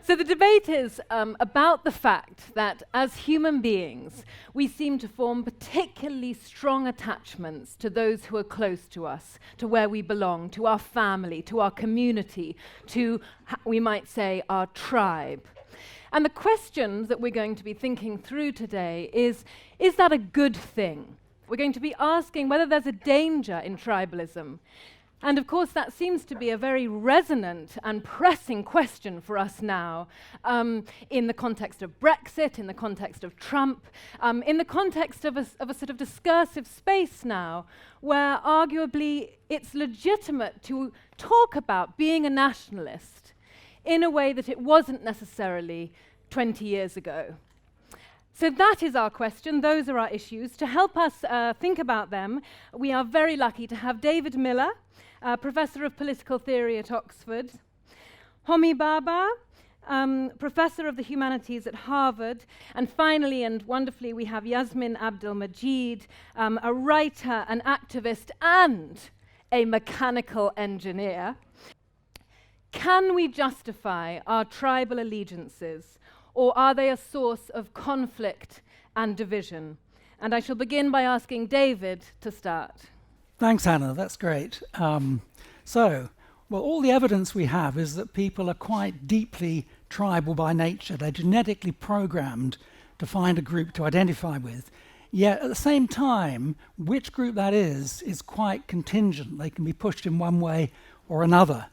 So the debate is about the fact that as human beings, we seem to form particularly strong attachments to those who are close to us, to where we belong, to our family, to our community, to, we might say, our tribe. And the question that we're going to be thinking through today is that a good thing? We're going to be asking whether there's a danger in tribalism. And of course, that seems to be a very resonant and pressing question for us now, in the context of Brexit, in the context of Trump, in the context of a sort of discursive space now, where arguably it's legitimate to talk about being a nationalist in a way that it wasn't necessarily 20 years ago. So that is our question, those are our issues. To help us think about them, we are very lucky to have David Miller, Professor of Political Theory at Oxford, Homi Bhabha, Professor of the Humanities at Harvard, and finally and wonderfully we have Yassmin Abdel-Magied, a writer, an activist, and a mechanical engineer. Can we justify our tribal allegiances, or are they a source of conflict and division? And I shall begin by asking David to start. Thanks, Hannah. That's great. All the evidence we have is that people are quite deeply tribal by nature. They're genetically programmed to find a group to identify with. Yet at the same time, which group that is quite contingent. They can be pushed in one way or another.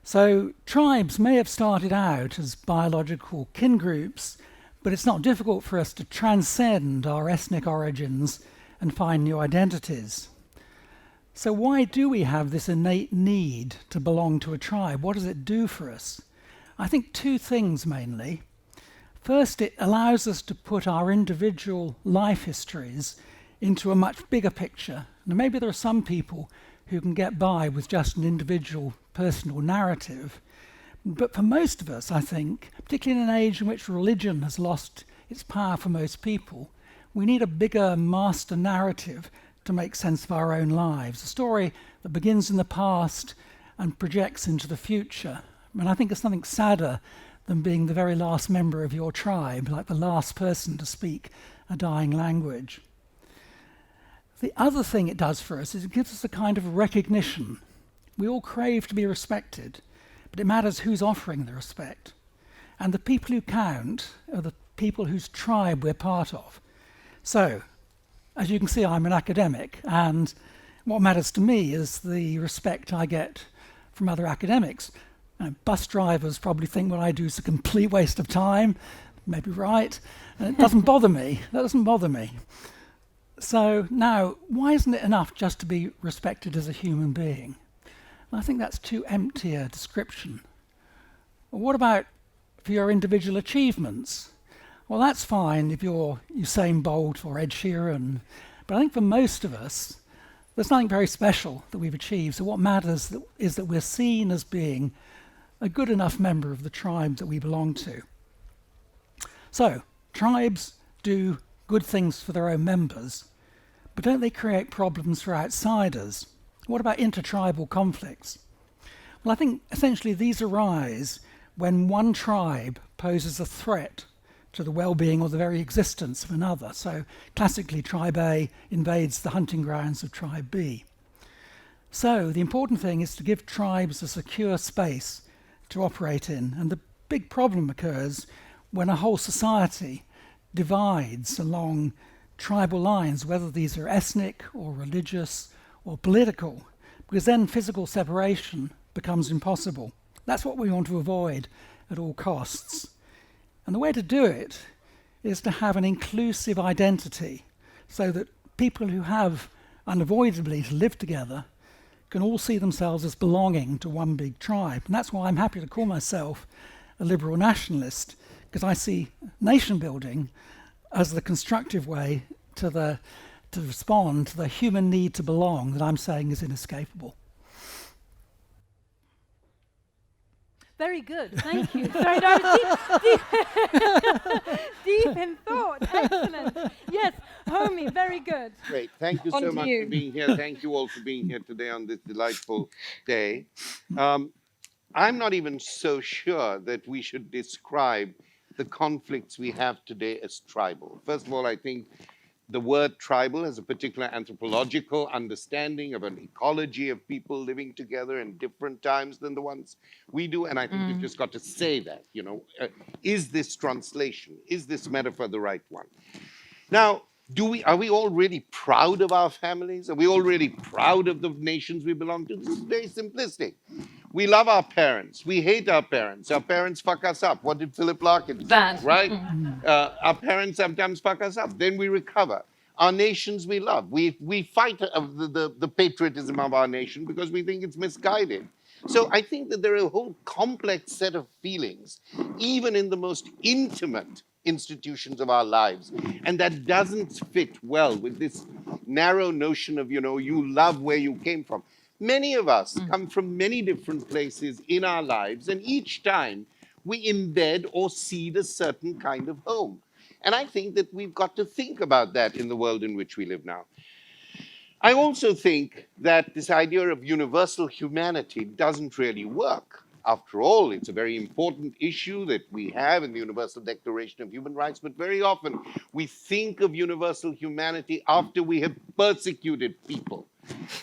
So tribes may have started out as biological kin groups, but it's not difficult for us to transcend our ethnic origins and find new identities. So why do we have this innate need to belong to a tribe? What does it do for us? I think two things mainly. First, it allows us to put our individual life histories into a much bigger picture. Now, maybe there are some people who can get by with just an individual personal narrative, but for most of us, I think, particularly in an age in which religion has lost its power for most people, we need a bigger master narrative to make sense of our own lives, a story that begins in the past and projects into the future. And I think there's something sadder than being the very last member of your tribe, like the last person to speak a dying language. The other thing it does for us is it gives us a kind of recognition. We all crave to be respected, but it matters who's offering the respect. And the people who count are the people whose tribe we're part of. So, as you can see, I'm an academic, and what matters to me is the respect I get from other academics. Bus drivers probably think what I do is a complete waste of time, maybe right, and it doesn't bother me. That doesn't bother me. So now, why isn't it enough just to be respected as a human being? I think that's too empty a description. Well, what about for your individual achievements? Well, that's fine if you're Usain Bolt or Ed Sheeran, but I think for most of us, there's nothing very special that we've achieved. So what matters is that we're seen as being a good enough member of the tribe that we belong to. So, tribes do good things for their own members, but don't they create problems for outsiders? What about intertribal conflicts? Well, I think essentially these arise when one tribe poses a threat to the well-being or the very existence of another. So classically, tribe A invades the hunting grounds of tribe B. So the important thing is to give tribes a secure space to operate in. And the big problem occurs when a whole society divides along tribal lines, whether these are ethnic or religious or political, because then physical separation becomes impossible. That's what we want to avoid at all costs. And the way to do it is to have an inclusive identity so that people who have unavoidably to live together can all see themselves as belonging to one big tribe. And that's why I'm happy to call myself a liberal nationalist, because I see nation building as the constructive way to respond to the human need to belong that I'm saying is inescapable. Very good, thank you. Sorry, no, deep in thought. Excellent. Yes, Homi, very good. Great. Thank you so much for being here. Thank you all for being here today on this delightful day. I'm not even so sure that we should describe the conflicts we have today as tribal. First of all, I think the word tribal has a particular anthropological understanding of an ecology of people living together in different times than the ones we do. And I think we've just got to say that, is this translation, is this metaphor the right one? Now, are we all really proud of our families? Are we all really proud of the nations we belong to? This is very simplistic. We love our parents. We hate our parents. Our parents fuck us up. What did Philip Larkin say? That. Right? Our parents sometimes fuck us up. Then we recover. Our nations we love. We fight the patriotism of our nation because we think it's misguided. So I think that there are a whole complex set of feelings, even in the most intimate institutions of our lives. And that doesn't fit well with this narrow notion of, you love where you came from. Many of us come from many different places in our lives, and each time we embed or seed a certain kind of home. And I think that we've got to think about that in the world in which we live now. I also think that this idea of universal humanity doesn't really work. After all, it's a very important issue that we have in the Universal Declaration of Human Rights, but very often we think of universal humanity after we have persecuted people.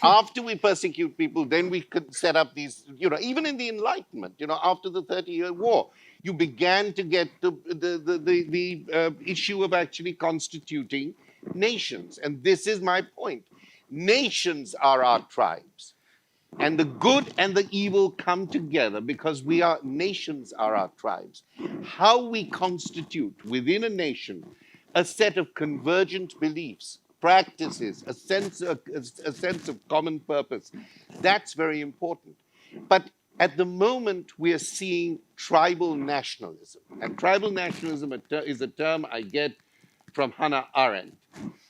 After we persecute people, then we could set up these, even in the Enlightenment, after the 30-Year War, you began to get the issue of actually constituting nations. And this is my point. Nations are our tribes. And the good and the evil come together because nations are our tribes. How we constitute within a nation a set of convergent beliefs, practices, a sense of common purpose, that's very important. But at the moment, we are seeing tribal nationalism. And tribal nationalism is a term I get from Hannah Arendt,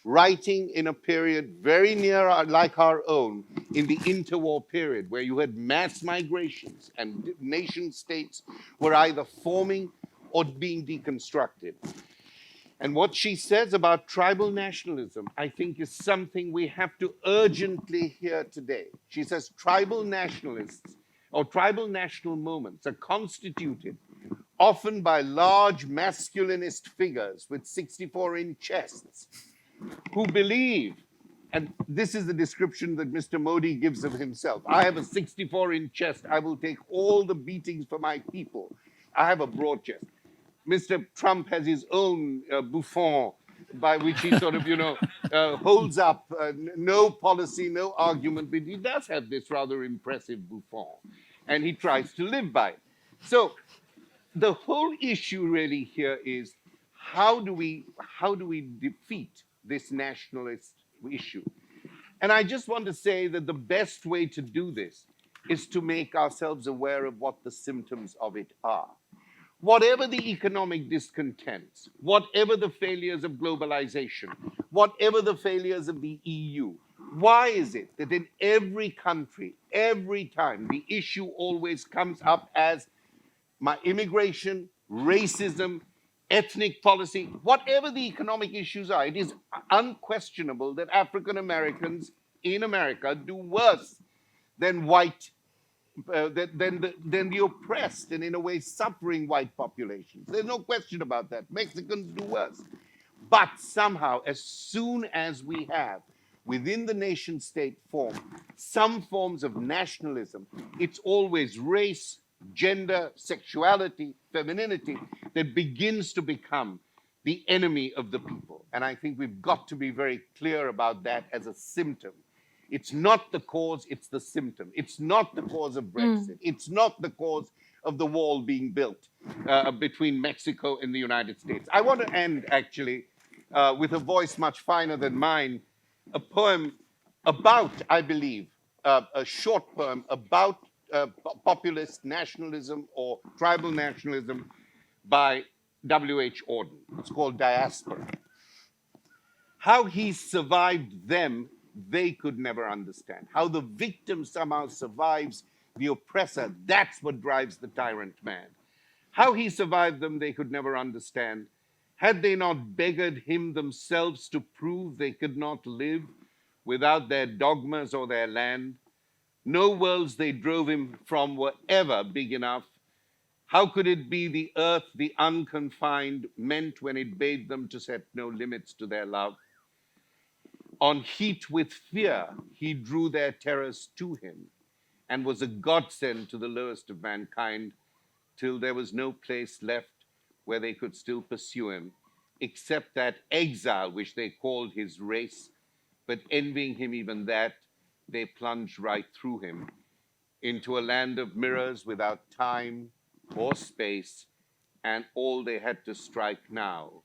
writing in a period very near like our own, in the interwar period, where you had mass migrations and nation states were either forming or being deconstructed. And what she says about tribal nationalism, I think, is something we have to urgently hear today. She says tribal nationalists or tribal national movements are constituted often by large masculinist figures with 64-inch chests who believe, and this is the description that Mr. Modi gives of himself, I have a 64-inch chest, I will take all the beatings for my people. I have a broad chest. Mr. Trump has his own bouffon by which he sort of, holds up no policy, no argument, but he does have this rather impressive bouffon, and he tries to live by it. So the whole issue really here is how do we defeat this nationalist issue? And I just want to say that the best way to do this is to make ourselves aware of what the symptoms of it are. Whatever the economic discontents, whatever the failures of globalization, whatever the failures of the EU, why is it that in every country, every time, the issue always comes up as my immigration, racism, ethnic policy, whatever the economic issues are, it is unquestionable that African Americans in America do worse than than the oppressed and in a way suffering white populations. There's no question about that. Mexicans do worse. But somehow, as soon as we have within the nation state form some forms of nationalism, it's always race, gender, sexuality, femininity that begins to become the enemy of the people. And I think we've got to be very clear about that as a symptom. It's not the cause, it's the symptom. It's not the cause of Brexit. It's not the cause of the wall being built between Mexico and the United States. I want to end, actually, with a voice much finer than mine, a poem about, I believe, a short poem about populist nationalism or tribal nationalism by W.H. Auden. It's called Diaspora. How he survived them, they could never understand. How the victim somehow survives the oppressor, that's what drives the tyrant mad. How he survived them, they could never understand. Had they not beggared him themselves to prove they could not live without their dogmas or their land? No worlds they drove him from were ever big enough. How could it be the earth, the unconfined, meant when it bade them to set no limits to their love? On heat with fear, he drew their terrors to him and was a godsend to the lowest of mankind, till there was no place left where they could still pursue him, except that exile which they called his race. But envying him even that, they plunged right through him into a land of mirrors without time or space, and all they had to strike now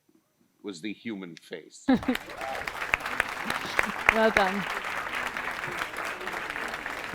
was the human face. Well done.